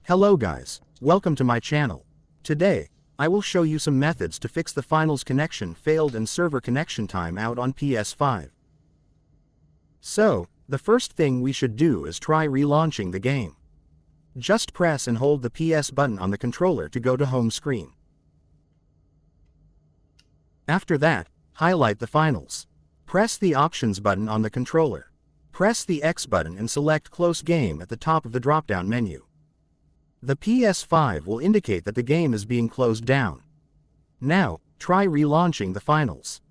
Hello guys, welcome to my channel. Today, I will show you some methods to fix the finals connection failed and server connection timeout on PS5. So, the first thing we should do is try relaunching the game. Just press and hold the PS button on the controller to go to home screen. After that, highlight the finals. Press the options button on the controller. Press the X button and select Close Game at the top of the drop-down menu. The PS5 will indicate that the game is being closed down. Now, try relaunching the finals.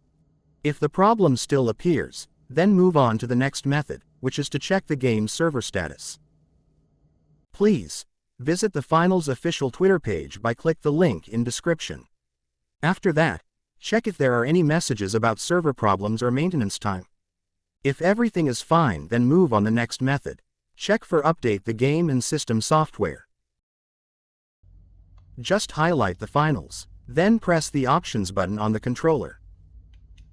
If the problem still appears, then move on to the next method, which is to check the game's server status. Please, visit the finals official Twitter page by click the link in description. After that, check if there are any messages about server problems or maintenance time. If everything is fine, then move on the next method. Check for update the game and system software. Just highlight the finals, then press the options button on the controller.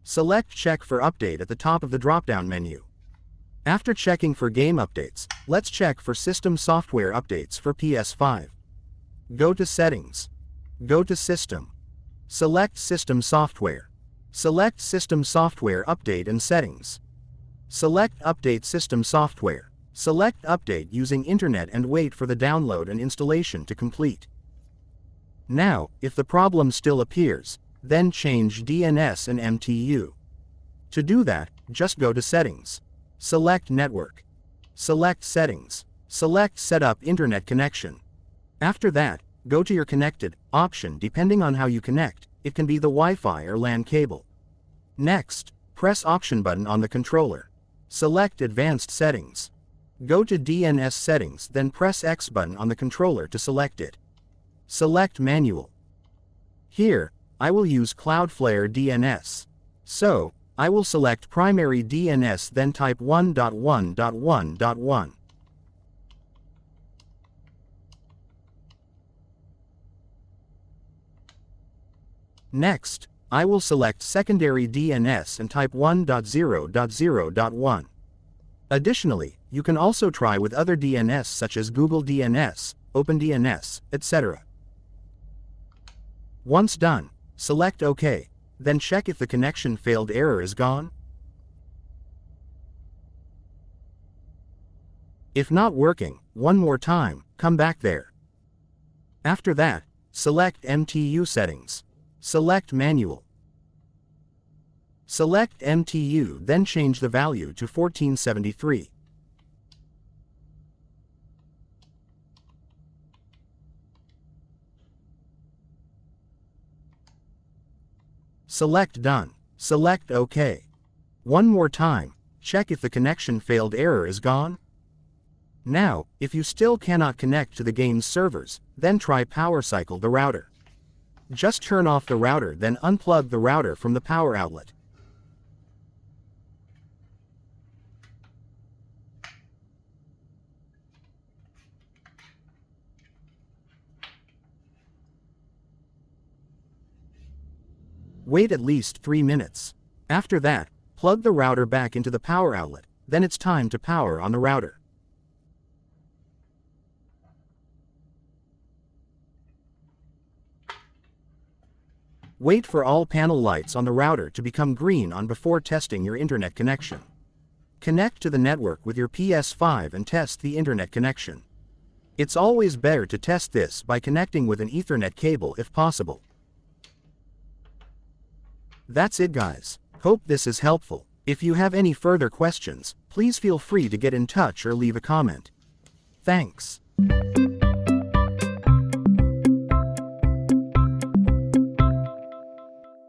Select Check for Update at the top of the drop-down menu. After checking for game updates, let's check for system software updates for PS5. Go to Settings. Go to System. Select System Software. Select System Software Update and Settings. Select Update System Software. Select Update using Internet and wait for the download and installation to complete. Now, if the problem still appears, then change DNS and MTU. To do that, just go to Settings. Select Network. Select Settings. Select Set up Internet Connection. After that, go to your Connected option depending on how you connect. It can be the Wi-Fi or LAN cable. Next, press Option button on the controller. Select Advanced Settings. Go to DNS Settings, then press X button on the controller to select it. Select Manual. Here, I will use Cloudflare DNS. So, I will select Primary DNS, then type 1.1.1.1. Next, I will select Secondary DNS and type 1.0.0.1. Additionally, you can also try with other DNS such as Google DNS, OpenDNS, etc. Once done, select OK, then check if the connection failed error is gone. If not working, one more time, come back there. After that, select MTU settings. Select Manual. Select MTU, then change the value to 1473. Select Done. Select OK. One more time, check if the connection failed error is gone. Now, if you still cannot connect to the game's servers, then try power cycle the router. Just turn off the router, then unplug the router from the power outlet. Wait at least 3 minutes. After that, plug the router back into the power outlet, then it's time to power on the router. Wait for all panel lights on the router to become green on before testing your internet connection. Connect to the network with your PS5 and test the internet connection. It's always better to test this by connecting with an Ethernet cable if possible. That's it guys. Hope this is helpful. If you have any further questions, please feel free to get in touch or leave a comment. Thanks.